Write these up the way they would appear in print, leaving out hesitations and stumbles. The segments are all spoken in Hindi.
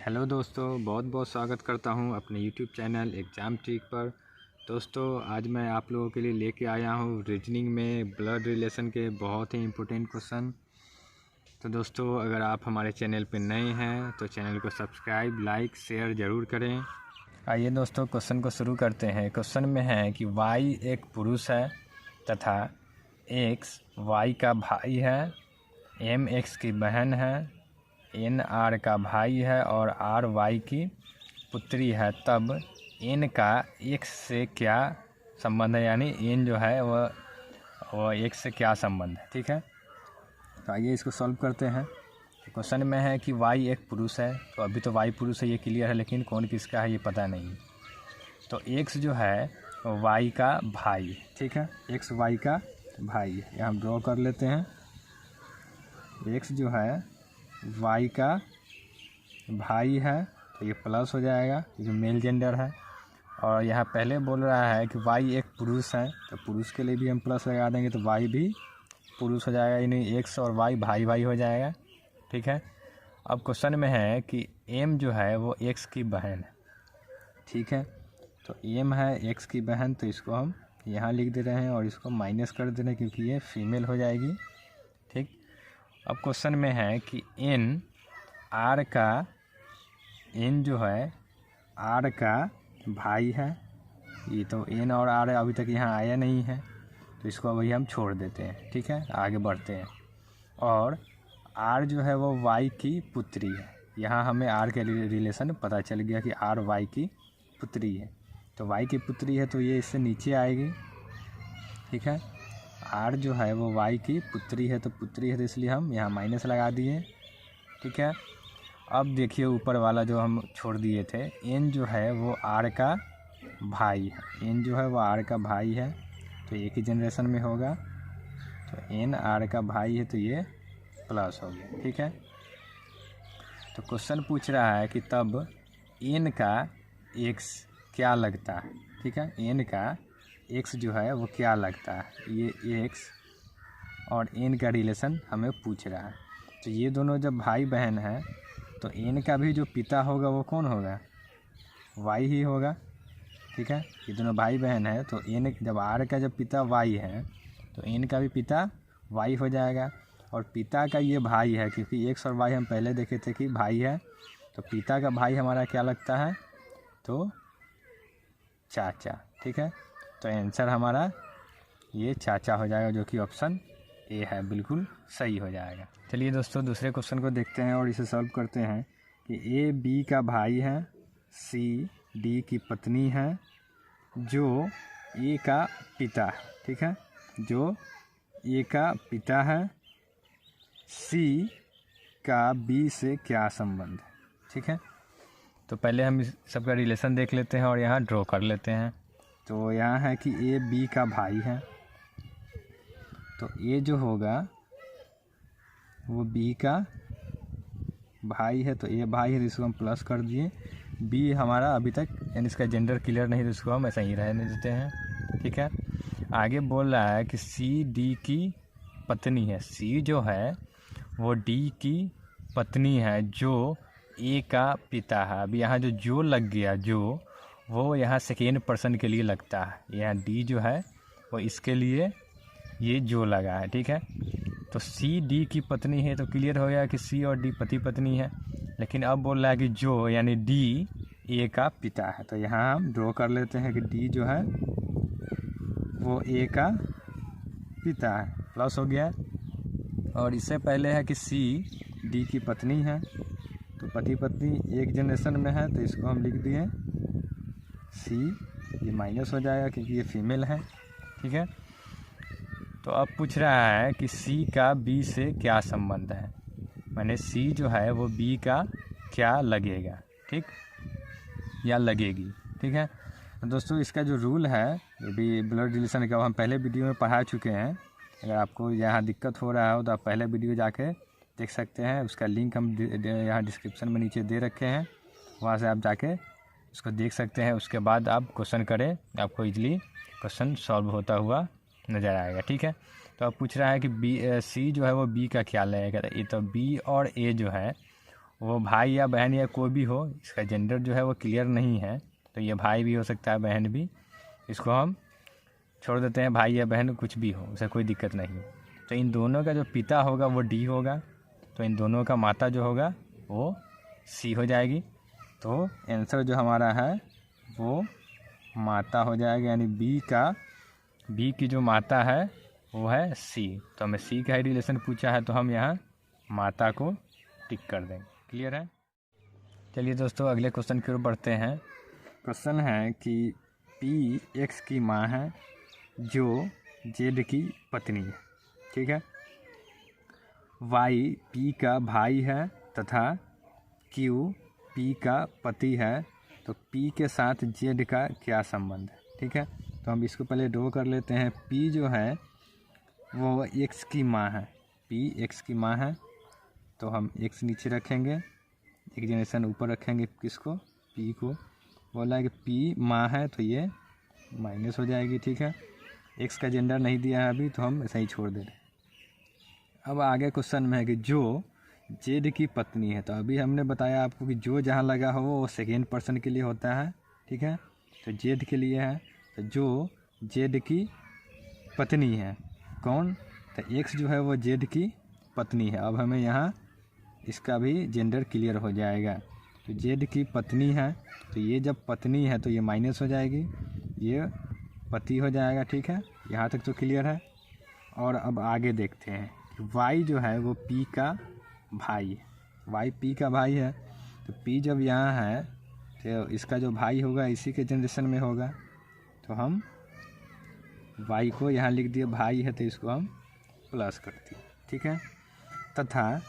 हेलो दोस्तों, बहुत बहुत स्वागत करता हूं अपने यूट्यूब चैनल एग्ज़ाम ट्रिक पर। दोस्तों, आज मैं आप लोगों के लिए लेके आया हूं रीजनिंग में ब्लड रिलेशन के बहुत ही इम्पोर्टेंट क्वेश्चन। तो दोस्तों, अगर आप हमारे चैनल पर नए हैं तो चैनल को सब्सक्राइब, लाइक, शेयर ज़रूर करें। आइए दोस्तों, क्वेश्चन को शुरू करते हैं। क्वेश्चन में है कि वाई एक पुरुष है तथा एक्स वाई का भाई है, एम एक्स की बहन है, एन आर का भाई है और आर वाई की पुत्री है। तब एन का एक्स से क्या संबंध है, यानी एन जो है वह एक्स से क्या संबंध है। ठीक है, तो आइए इसको सॉल्व करते हैं। क्वेश्चन में है कि वाई एक पुरुष है, तो अभी तो वाई पुरुष है ये क्लियर है, लेकिन कौन किसका है ये पता नहीं। तो एक्स जो है वाई का भाई, ठीक है, एक्स वाई का भाई है। यहाँ हम ड्रॉ कर लेते हैं। एक्स जो है वाई का भाई है तो ये प्लस हो जाएगा क्योंकि मेल जेंडर है। और यहाँ पहले बोल रहा है कि वाई एक पुरुष है, तो पुरुष के लिए भी हम प्लस लगा देंगे तो वाई भी पुरुष हो जाएगा, यानी एक्स और वाई भाई भाई हो जाएगा। ठीक है, अब क्वेश्चन में है कि एम जो है वो एक्स की बहन है। ठीक है, तो एम है एक्स की बहन, तो इसको हम यहाँ लिख दे रहे हैं और इसको माइनस कर दे रहे हैं क्योंकि ये फीमेल हो जाएगी। ठीक, अब क्वेश्चन में है कि एन आर का, एन जो है आर का भाई है। ये तो एन और आर अभी तक यहाँ आया नहीं है, तो इसको अभी हम छोड़ देते हैं। ठीक है, आगे बढ़ते हैं। और आर जो है वो वाई की पुत्री है। यहाँ हमें आर के रिलेशन पता चल गया कि आर वाई की पुत्री है, तो वाई की पुत्री है तो ये इससे नीचे आएगी। ठीक है, आर जो है वो वाई की पुत्री है, तो पुत्री है तो इसलिए हम यहाँ माइनस लगा दिए। ठीक है, अब देखिए ऊपर वाला जो हम छोड़ दिए थे, एन जो है वो आर का भाई है। एन जो है वो आर का भाई है, तो एक ही जनरेशन में होगा, तो एन आर का भाई है तो ये प्लस हो गया। ठीक है, तो क्वेश्चन पूछ रहा है कि तब एन का एक्स क्या लगता है। ठीक है, एन का एक्स जो है वो क्या लगता है, ये एक्स और एन का रिलेशन हमें पूछ रहा है। तो ये दोनों जब भाई बहन हैं तो एन का भी जो पिता होगा वो कौन होगा, वाई ही होगा। ठीक है, ये दोनों भाई बहन है तो एन जब आर का जब पिता वाई है तो एन का भी पिता वाई हो जाएगा। और पिता का ये भाई है क्योंकि एक्स और वाई हम पहले देखे थे कि भाई है, तो पिता का भाई हमारा क्या लगता है, तो चाचा। ठीक है, तो आंसर हमारा ये चाचा हो जाएगा, जो कि ऑप्शन ए है, बिल्कुल सही हो जाएगा। चलिए दोस्तों, दूसरे क्वेश्चन को देखते हैं और इसे सॉल्व करते हैं कि ए बी का भाई है, सी डी की पत्नी है, जो ए का पिता है। ठीक है, जो ए का पिता है, सी का बी से क्या संबंध है। ठीक है, तो पहले हम इस सबका रिलेशन देख लेते हैं और यहाँ ड्रॉ कर लेते हैं। तो यहाँ है कि ए बी का भाई है, तो ए जो होगा वो बी का भाई है, तो ए भाई है तो इसको हम प्लस कर दिए। बी हमारा अभी तक यानी इसका जेंडर क्लियर नहीं, तो इसको हम ऐसा ही रहने देते हैं। ठीक है, आगे बोल रहा है कि सी डी की पत्नी है। सी जो है वो डी की पत्नी है, जो ए का पिता है। अब यहाँ जो लग गया, जो वो यहाँ सेकेंड पर्सन के लिए लगता है। यहाँ डी जो है वो इसके लिए ये जो लगा है। ठीक है, तो सी डी की पत्नी है तो क्लियर हो गया कि सी और डी पति पत्नी है। लेकिन अब बोल रहा है कि जो यानी डी ए का पिता है, तो यहाँ हम ड्रॉ कर लेते हैं कि डी जो है वो ए का पिता है, प्लस हो गया। और इससे पहले है कि सी डी की पत्नी है, तो पति पत्नी एक जनरेशन में है, तो इसको हम लिख दिए सी, ये माइनस हो जाएगा क्योंकि ये फीमेल है। ठीक है, तो अब पूछ रहा है कि सी का बी से क्या संबंध है, माने सी जो है वो बी का क्या लगेगा। ठीक, या लगेगी। ठीक है, तो दोस्तों इसका जो रूल है ये भी ब्लड रिलेशन का हम पहले वीडियो में पढ़ा चुके हैं। अगर आपको यहाँ दिक्कत हो रहा हो तो आप पहले वीडियो जाके देख सकते हैं, उसका लिंक हम यहाँ डिस्क्रिप्शन में नीचे दे रखे हैं, वहाँ से आप जाके उसको देख सकते हैं। उसके बाद आप क्वेश्चन करें, आपको इजीली क्वेश्चन सॉल्व होता हुआ नज़र आएगा। ठीक है, तो अब पूछ रहा है कि बी सी जो है वो बी का क्या लगेगा। ये तो बी और ए जो है वो भाई या बहन या कोई भी हो, इसका जेंडर जो है वो क्लियर नहीं है, तो ये भाई भी हो सकता है, बहन भी, इसको हम छोड़ देते हैं, भाई या बहन कुछ भी हो, उसे कोई दिक्कत नहीं। तो इन दोनों का जो पिता होगा वो डी होगा, तो इन दोनों का माता जो होगा वो सी हो जाएगी। तो आंसर जो हमारा है वो माता हो जाएगा, यानी बी की जो माता है वो है सी। तो हमें सी का ही रिलेशन पूछा है, तो हम यहाँ माता को टिक कर देंगे। क्लियर है? चलिए दोस्तों, अगले क्वेश्चन की ओर बढ़ते हैं। क्वेश्चन है कि पी एक्स की माँ है जो जेड की पत्नी है, ठीक है। वाई पी का भाई है तथा क्यू पी का पति है, तो पी के साथ जेड का क्या संबंध है, ठीक है। तो हम इसको पहले ड्रॉ कर लेते हैं। पी जो है वो एक्स की माँ है, पी एक्स की माँ है, तो हम एक्स नीचे रखेंगे, एक जनरेशन ऊपर रखेंगे, किसको, पी को। बोला है कि पी माँ है तो ये माइनस हो जाएगी, ठीक है। एक्स का जेंडर नहीं दिया है अभी, तो हम ऐसा ही छोड़ दे रहे हैं। अब आगे क्वेश्चन में है कि जो जेड की पत्नी है, तो अभी हमने बताया आपको कि जो जहाँ लगा हो वो सेकेंड पर्सन के लिए होता है, ठीक है। तो जेड के लिए है, तो जो जेड की पत्नी है कौन, तो एक्स जो है वो जेड की पत्नी है। अब हमें यहाँ इसका भी जेंडर क्लियर हो जाएगा। तो जेड की पत्नी है, तो ये जब पत्नी है तो ये माइनस हो जाएगी, ये पति हो जाएगा, ठीक है। यहाँ तक तो क्लियर है। और अब आगे देखते हैं कि वाई जो है वो पी का भाई है, वाई पी का भाई है, तो पी जब यहाँ है तो इसका जो भाई होगा इसी के जनरेशन में होगा, तो हम वाई को यहाँ लिख दिए, भाई है तो इसको हम प्लस कर दिए, ठीक है। तथा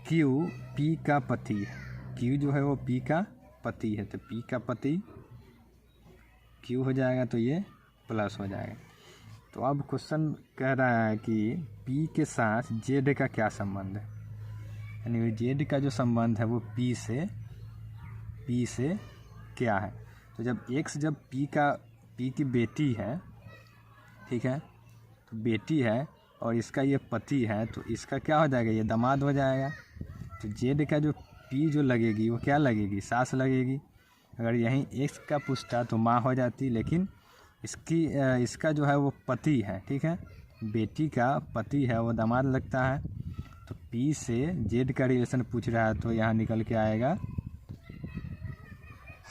क्यू पी का पति है, क्यू जो है वो पी का पति है, तो पी का पति क्यू हो जाएगा, तो ये प्लस हो जाएगा। तो अब क्वेश्चन कह रहा है कि पी के साथ जेड का क्या संबंध है, यानी जेड का जो संबंध है वो पी से क्या है। तो जब एक्स जब पी की बेटी है, ठीक है, तो बेटी है और इसका ये पति है, तो इसका क्या हो जाएगा, ये दामाद हो जाएगा। तो जेड का जो पी जो लगेगी वो क्या लगेगी, सास लगेगी। अगर यहीं एक्स का पूछता तो माँ हो जाती, लेकिन इसका जो है वो पति है, ठीक है, बेटी का पति है, वो दामाद लगता है। तो पी से जेड का रिलेशन पूछ रहा है, तो यहाँ निकल के आएगा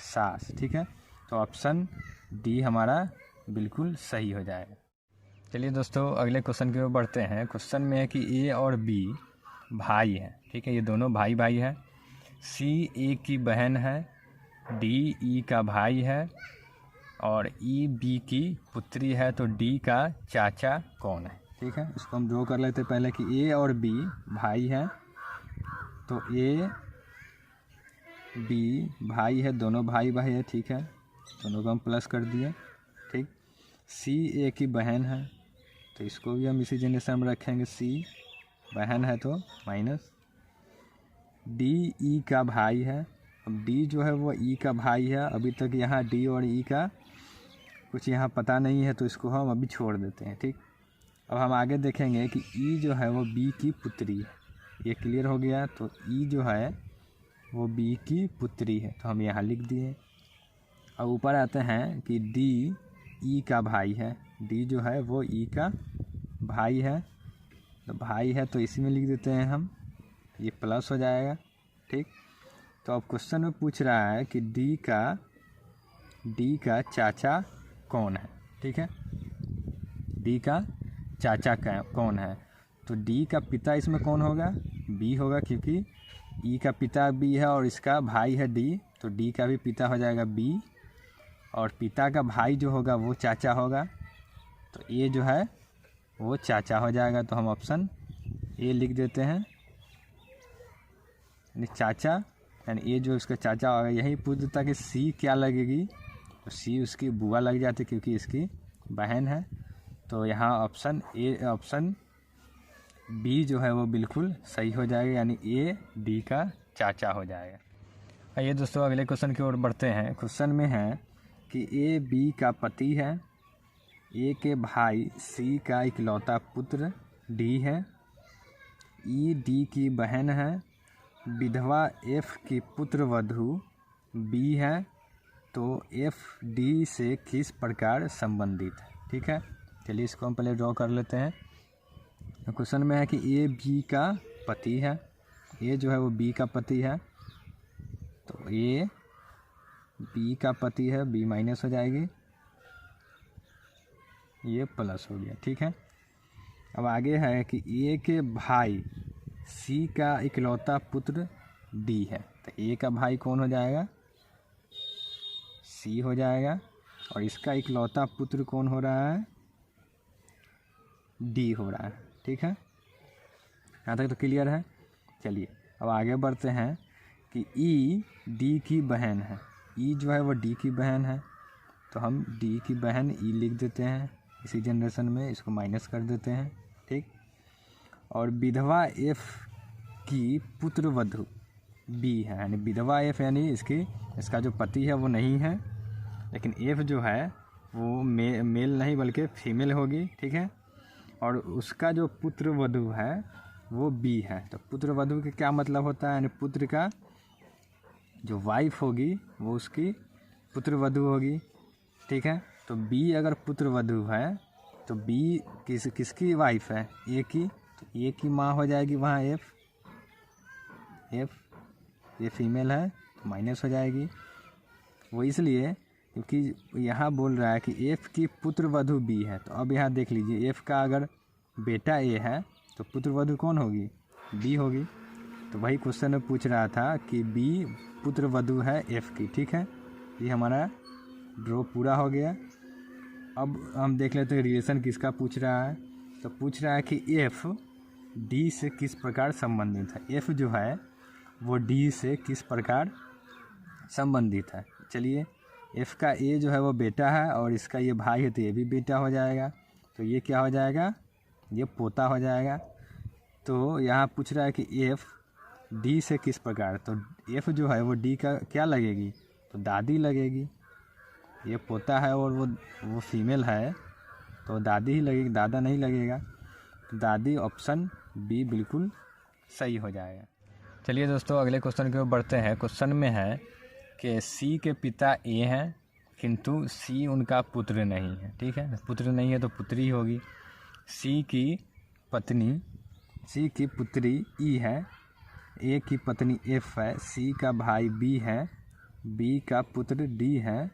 सास, ठीक है। तो ऑप्शन डी हमारा बिल्कुल सही हो जाएगा। चलिए दोस्तों, अगले क्वेश्चन की ओर बढ़ते हैं। क्वेश्चन में है कि ए और बी भाई हैं, ठीक है, ये दोनों भाई है। सी ए की बहन है, डी ई का भाई है और ई बी की पुत्री है, तो डी का चाचा कौन है, ठीक है। इसको हम ड्रॉ कर लेते हैं पहले कि ए और बी भाई है, तो ए बी भाई है, दोनों भाई है, ठीक है, दोनों को हम प्लस कर दिए, ठीक। सी ए की बहन है, तो इसको भी हम इसी जनरेशन में रखेंगे, सी बहन है तो माइनस। डी ई का भाई है, अब डी जो है वो ई का भाई है, अभी तक यहाँ डी और ई का कुछ यहाँ पता नहीं है, तो इसको हम अभी छोड़ देते हैं, ठीक। अब हम आगे देखेंगे कि ई जो है वो बी की पुत्री है, ये क्लियर हो गया। तो ई जो है वो बी की पुत्री है, तो हम यहाँ लिख दिए। अब ऊपर आते हैं कि डी ई का भाई है, डी जो है वो ई का भाई है, तो भाई है तो इसी में लिख देते हैं हम, ये प्लस हो जाएगा, ठीक। तो अब क्वेश्चन में पूछ रहा है कि डी का चाचा कौन है, ठीक है, डी का चाचा कौन है। तो डी का पिता इसमें कौन होगा, बी होगा, क्योंकि ई का पिता बी है और इसका भाई है डी, तो डी का भी पिता हो जाएगा बी, और पिता का भाई जो होगा वो चाचा होगा, तो ए जो है वो चाचा हो जाएगा। तो हम ऑप्शन ए लिख देते हैं, यानी चाचा, यानी ए जो इसका चाचा होगा। यही पूछ देता कि सी क्या लगेगी, तो सी उसकी बुआ लग जाती क्योंकि इसकी बहन है। तो यहाँ ऑप्शन बी जो है वो बिल्कुल सही हो जाएगा, यानी ए डी का चाचा हो जाएगा। आइए दोस्तों, अगले क्वेश्चन की ओर बढ़ते हैं। क्वेश्चन में है कि ए बी का पति है, ए के भाई सी का इकलौता पुत्र डी है, ई डी की बहन है, विधवा एफ की पुत्रवधू बी है तो एफ डी से किस प्रकार संबंधित है। ठीक है, चलिए इसको हम पहले ड्रॉ कर लेते हैं। क्वेश्चन में है कि ए बी का पति है, ए जो है वो बी का पति है, तो ए बी का पति है, बी माइनस हो जाएगी, ये प्लस हो गया। ठीक है, अब आगे है कि ए के भाई सी का इकलौता पुत्र डी है, तो ए का भाई कौन हो जाएगा, सी हो जाएगा, और इसका इकलौता पुत्र कौन हो रहा है, डी हो रहा है। ठीक है, यहाँ तक तो क्लियर है। चलिए अब आगे बढ़ते हैं कि ई डी की बहन है, ई जो है वो डी की बहन है, तो हम डी की बहन ई लिख देते हैं, इसी जनरेशन में इसको माइनस कर देते हैं। ठीक, और विधवा एफ की पुत्रवधू बी है, यानी विधवा एफ यानी इसका जो पति है वो नहीं है, लेकिन एफ जो है वो मेल नहीं बल्कि फीमेल होगी। ठीक है, और उसका जो पुत्रवधू है वो बी है, तो पुत्रवधू के क्या मतलब होता है, यानी पुत्र का जो वाइफ होगी वो उसकी पुत्रवधू होगी। ठीक है, तो बी अगर पुत्रवधू है तो बी किसकी वाइफ है, ए की, तो ए की माँ हो जाएगी वहाँ एफ ये फीमेल है तो माइनस हो जाएगी। वो इसलिए क्योंकि यहाँ बोल रहा है कि एफ की पुत्रवधू बी है, तो अब यहाँ देख लीजिए एफ का अगर बेटा ए है तो पुत्रवधू कौन होगी, बी होगी। तो वही क्वेश्चन में पूछ रहा था कि बी पुत्रवधू है एफ की। ठीक है, ये हमारा ड्रॉ पूरा हो गया। अब हम देख लेते हैं रिलेशन किसका पूछ रहा है, तो पूछ रहा है कि एफ डी से किस प्रकार संबंधित है, एफ जो है वो डी से किस प्रकार संबंधित है। चलिए एफ का ए जो है वो बेटा है और इसका ये भाई है, तो ये भी बेटा हो जाएगा, तो ये क्या हो जाएगा, ये पोता हो जाएगा। तो यहाँ पूछ रहा है कि एफ डी से किस प्रकार, तो एफ जो है वो डी का क्या लगेगी, तो दादी लगेगी। ये पोता है और वो फीमेल है तो दादी ही लगेगी, दादा नहीं लगेगा, तो दादी ऑप्शन बी बिल्कुल सही हो जाएगा। चलिए दोस्तों अगले क्वेश्चन की ओर बढ़ते हैं। क्वेश्चन में है कि सी के पिता ए हैं किंतु सी उनका पुत्र नहीं है। ठीक है, पुत्र नहीं है तो पुत्री होगी। सी की पुत्री ई है, ए की पत्नी एफ है, सी का भाई बी है, बी का पुत्र डी है,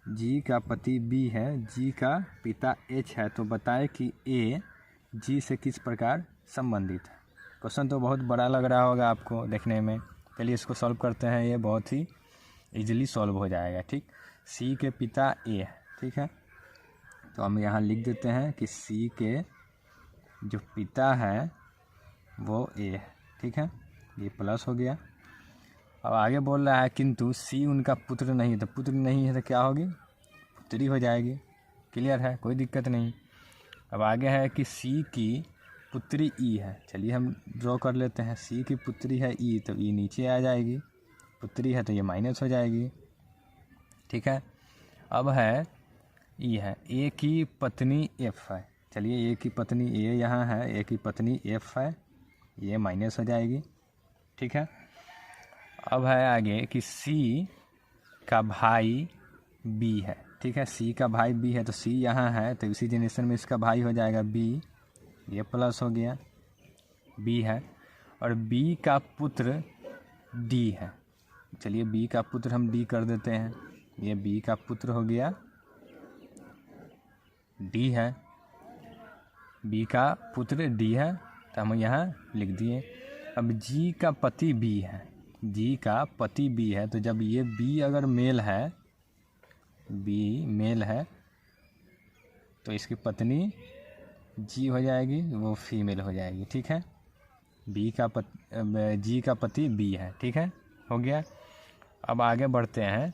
जी का पति बी है, जी का पिता एच है, तो बताएं कि ए जी से किस प्रकार संबंधित है। क्वेश्चन तो बहुत बड़ा लग रहा होगा आपको देखने में, चलिए इसको सॉल्व करते हैं, ये बहुत ही इजीली सॉल्व हो जाएगा। ठीक, सी के पिता ए है। ठीक है, तो हम यहाँ लिख देते हैं कि सी के जो पिता है वो ए है। ठीक है, ये प्लस हो गया। अब आगे बोल रहा है किंतु सी उनका पुत्र नहीं है, तो पुत्र नहीं है तो क्या होगी, पुत्री हो जाएगी। क्लियर है, कोई दिक्कत नहीं। अब आगे है कि सी की पुत्री ई है, चलिए हम ड्रॉ कर लेते हैं। सी की पुत्री है ई, तो ई नीचे आ जाएगी, पुत्री है तो ये माइनस हो जाएगी। ठीक है, अब है ई है, ए की पत्नी एफ है, चलिए ए की पत्नी ए यहाँ है, ए की पत्नी एफ है, ये माइनस हो जाएगी। ठीक है, अब है आगे कि सी का भाई बी है। ठीक है, सी का भाई बी है, तो सी यहाँ है तो इसी जनरेशन में इसका भाई हो जाएगा बी, ये प्लस हो गया, बी है, और बी का पुत्र डी है। चलिए बी का पुत्र हम डी कर देते हैं, ये बी का पुत्र हो गया, डी है, बी का पुत्र डी है, तो हम यहाँ लिख दिए। अब जी का पति बी है, जी का पति बी है, तो जब ये बी अगर मेल है, बी मेल है, तो इसकी पत्नी जी हो जाएगी, वो फीमेल हो जाएगी। ठीक है, जी का पति बी है। ठीक है, हो गया। अब आगे बढ़ते हैं,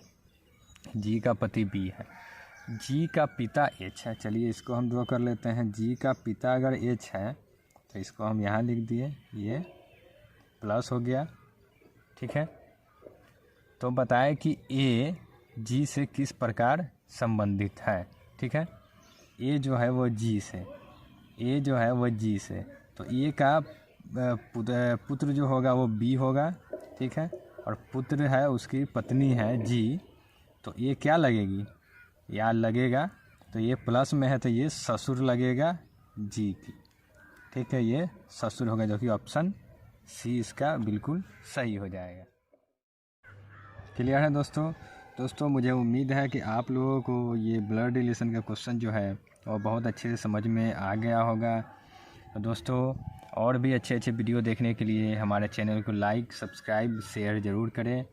जी का पति बी है, जी का पिता एच है, चलिए इसको हम ड्रॉ कर लेते हैं। जी का पिता अगर एच है तो इसको हम यहाँ लिख दिए, ये प्लस हो गया। ठीक है, तो बताए कि ए जी से किस प्रकार संबंधित है। ठीक है, ए जो है वो जी से, ए जो है वो जी से, तो ए का पुत्र जो होगा वो बी होगा, ठीक है। और पुत्र है, उसकी पत्नी है जी, तो ये क्या लगेगी, या लगेगा, तो ये प्लस में है तो ये ससुर लगेगा जी की, ठीक है। ये ससुर होगा, जो कि ऑप्शन सी इसका बिल्कुल सही हो जाएगा। क्लियर है दोस्तों मुझे उम्मीद है कि आप लोगों को ये ब्लड रिलेशन का क्वेश्चन जो है वो बहुत अच्छे से समझ में आ गया होगा। तो दोस्तों और भी अच्छे वीडियो देखने के लिए हमारे चैनल को लाइक, सब्सक्राइब, शेयर ज़रूर करें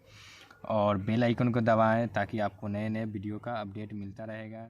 और बेल आइकन को दबाएं ताकि आपको नए वीडियो का अपडेट मिलता रहेगा।